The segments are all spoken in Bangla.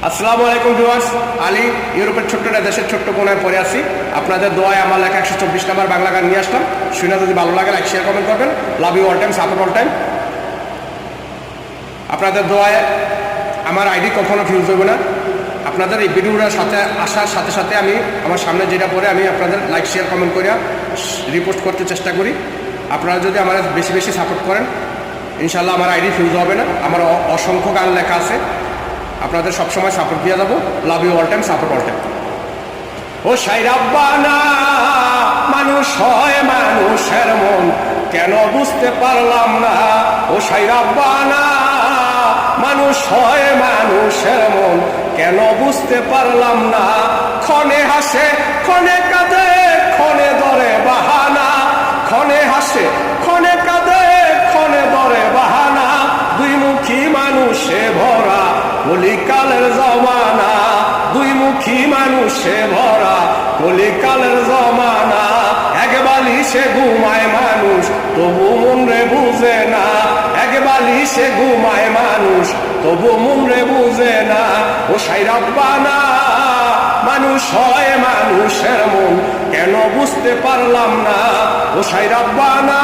আসসালামু আলাইকুম ভিউয়ার্স, আলী ইউরোপের ছোট্ট দেশের ছোট্ট কোনায় পড়ে আছি। আপনাদের দোয়ায় আমার লেখা 124 নম্বর বাংলা গান নিয়ে আসলাম। শুনে যদি ভালো লাগে লাইক শেয়ার কমেন্ট করবেন। Love you all time, support all time. আপনাদের দোয়ায় আমার আইডি কখনো ফিউজ হবে না। আপনাদের এই ভিডিওটার সাথে আসার সাথে সাথে আমি আমার সামনে যেটা পড়ে আমি আপনাদের লাইক শেয়ার কমেন্ট করে রিপোস্ট করতে চেষ্টা করি। আপনারা যদি আমার বেশি বেশি সাপোর্ট করেন, ইনশাল্লাহ আমার আইডি ফিউজ হবে না। আমার অসংখ্য গান লেখা আছে, আপনাদের সবসময় সাপোর্ট দিয়ে যাবো। Love you all time, support all time. ও সাইরাব্বানা, মানুষ হয় মানুষের মন কেন বুঝতে পারলাম না। ও সাইরাব্বানা, মানুষ হয় মানুষের মন কেন বুঝতে পারলাম না। ক্ষণে হাসে ক্ষণে কাঁদে, ক্ষণে ধরে বাহানা। ক্ষণে হাসে ক্ষণে কাঁদে, ক্ষণে ধরে বাহানা। দুই মুখী মানুষে ভরা কলিকালের জমানা। দুই মুখী মানুষে ভরা কলিকালের জমানা। এক বালিশে ঘুমায় মানুষ তবু মন রে বুঝে না। এক বালিশে ঘুমায় মানুষ তবু মন রে বুঝে না। ও সাইরাব্বানা, মানুষ হয় মানুষের মন কেন বুঝতে পারলাম না। ও সাইরাব্বানা,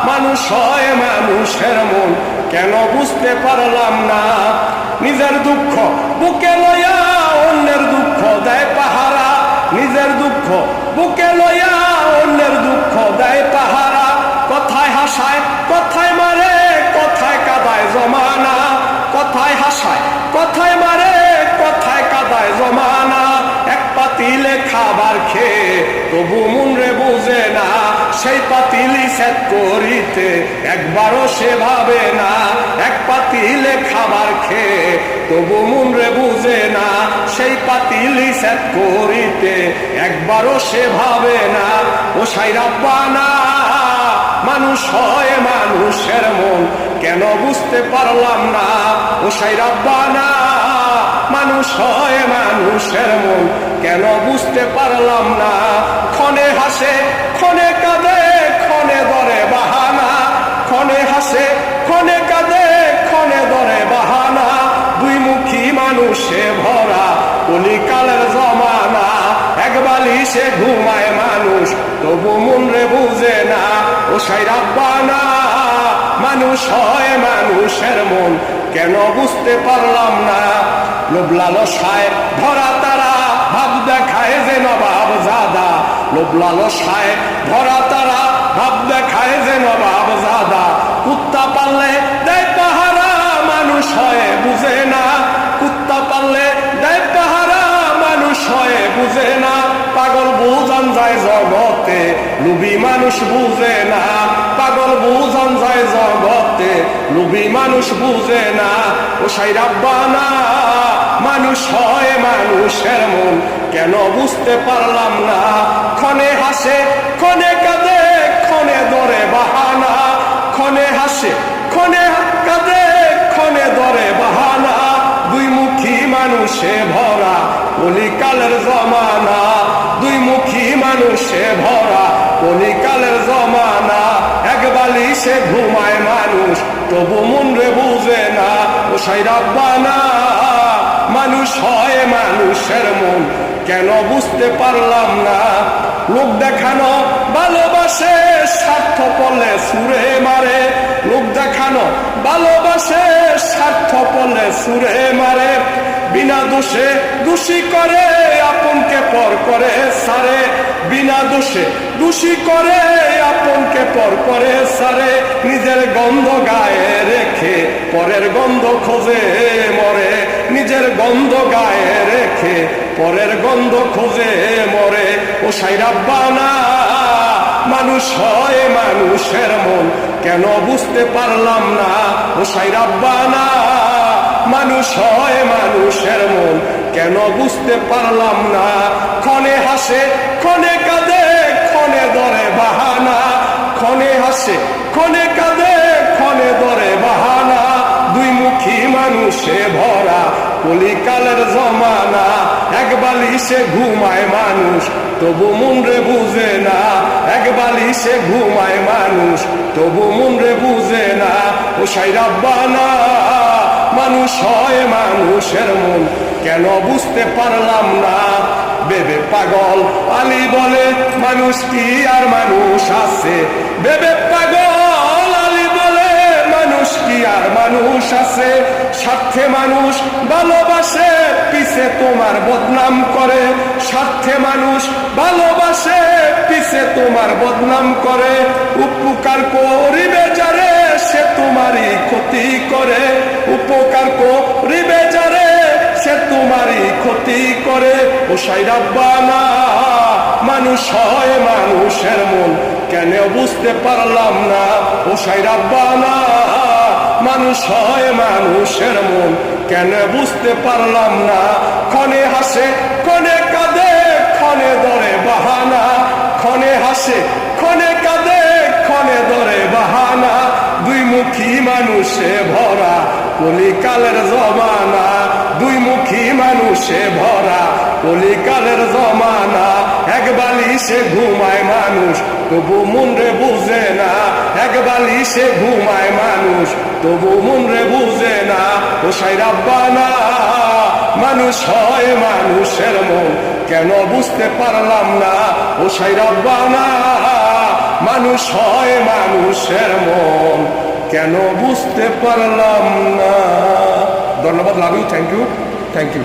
মানুষ হয় মানুষের মন কেন বুঝতে পারলাম না। নিজের দুঃখ বুকে লইয়া অন্যের দুঃখ দেয় পাহারা। নিজের দুঃখ বুকে লইয়া অন্যের দুঃখ দেয় পাহারা। কথায় হাসায় কথায় মারে, কথায় কাদায় জমানা। কথায় হাসায় কথায় মারে, কথায় কাদায় জমানা। এক পাতিলে খাবার খেয়ে তবু মন রে বুঝে না। সেই পাতিলি সেট করিতে একবারও সে ভাবে না। এক পাতিলে খাবার খেয়ে তবু মন রে বুঝে না। সেই পাতিলি সেট করিতে একবারও সে ভাবে না। ও সাইরাব্বানা, মানুষ হয় মানুষের মন কেন বুঝতে পারলাম না। ও সাইরাব্বানা, মানুষ হয় মানুষের মন কেন বুঝতে পারলাম না। ক্ষণে হাসে ক্ষণে কাঁদে, ক্ষণে ধরে বাহানা। ক্ষণে হাসে ক্ষণে কাঁদে, ক্ষণে ধরে বাহানা। দুই মুখী মানুষে ভরা কলিকালের জমানা। এক বালিশে ঘুমায় মানুষ তবু মন রে বুঝে না। ও সাইরাব্বানা, মানুষ হয় মানুষের মন কেন বুঝতে পারলাম না। লোভ লালসায় ভরা তারা ভাব দেখায় যে নবাব জাদা। লোভ লালসায় ভরা তারা ভাব দেখায় যে নবাব জাদা। কুত্তা পাললে দেয় পাহারা, মানুষ হয় বুঝে না। কুত্তা পাললে দেয় পাহারা, মানুষ হয় বুঝে না। পাগল বুঝান যায় জগতে, লুবি মানুষ বুঝে না। পাগল বুঝান যায় জগতে, লুবি মানুষ বুঝে না। ও সাইরাব্বানা, মানুষ হয় মানুষের মন কেন বুঝতে পারলাম না। ক্ষণে হাসে ক্ষণে কাঁদে, ক্ষণে ধরে বাহানা। ক্ষণে হাসে ক্ষণে কাঁদে, ক্ষণে ধরে বাহানা। দুই মুখী মানুষে ভরা কলিকালের জমানা। দুই মুখী মানুষে ভরা কলিকালের জমানা। এক বালিশে ঘুমায় মানুষ তবু মন রে বুঝে না। ও সাইরাব্বানা, মানুষ হয় মানুষের মন কেন বুঝতে পারলাম না। লোক দেখানো ভালোবাসে, স্বার্থ পড়লে সুরে মারে। লোক দেখানো ভালোবাসে, স্বার্থ পড়লে সুরে মারে। বিনা দোষে দোষী করে, আপনকে পর করে সারে। বিনা দোষে দোষী করে, আপনকে পর করে সারে। নিজের গন্ধ গায়ে রেখে পরের গন্ধ খোঁজে মরে। নিজের গন্ধ গায়ে রেখে পরের গন্ধ খোঁজে মরে। ও সাইরাব্বানা, মানুষ হয় মানুষের মন কেন বুঝতে পারলাম না। ও সাইরাব্বানা, মানুষ হয় মানুষের মন কেন বুঝতে পারলাম না। ক্ষণে হাসে ক্ষণে কাঁদে, ক্ষণে ধরে বাহানা। ক্ষণে হাসে ক্ষণে কাঁদে, ক্ষণে ধরে বাহানা। দুই মুখী মানুষে ভরা কলিকালের জমানা। এক বালিশে ঘুমায় মানুষ তবু মন রে বুঝে না। এক বালিশে ঘুমায় মানুষ তবু মন রে বুঝে না। ও সাইরাব্বানা, মানুষ হয় মানুষের মন কেন বুঝতে পারলাম না বেবে পাগল আলী বলে মানুষ কি আর মানুষ আছে বেবে পাগল আলী বলে মানুষ কি আর মানুষ আছে স্বার্থে মানুষ ভালোবাসে পিছে তোমার বদনাম করে স্বার্থে মানুষ ভালোবাসে পিছে তোমার বদনাম করে উপকার করিবে যারে সে তোমারই ক্ষতি করে উপকার করিবে যারে সে তোমারই ক্ষতি করে ও সাই রাব্বানা মানুষ হয় মানুষের মন কেন বুঝতে পারলাম না ও সাই রাব্বানা মানুষ হয় মানুষের মন কেন বুঝতে পারলাম না ক্ষণে হাসে ক্ষণে কাঁদে ক্ষণে ধরে বাহানা ক্ষণে হাসে ক্ষণে কাঁদে ক্ষণে ধরে বাহানা দুই মুখী মানুষে ভরা কলিকালের জমানা দুই মুখী মানুষে ভরা কলিকালের জমানা এক বালিশে ঘুমায় মানুষ তবু মন রে বুঝে না এক বালিশে ঘুমায় মানুষ তবু মন রে বুঝে না ও সাই রাব্বানা মানুষ হয় মানুষের মন কেন বুঝতে পারলাম না ও সাই রাব্বানা মানুষ হয় মানুষের মন কেন বুঝতে পারলাম না ধন্যবাদ লাভ ইউ থ্যাংক ইউ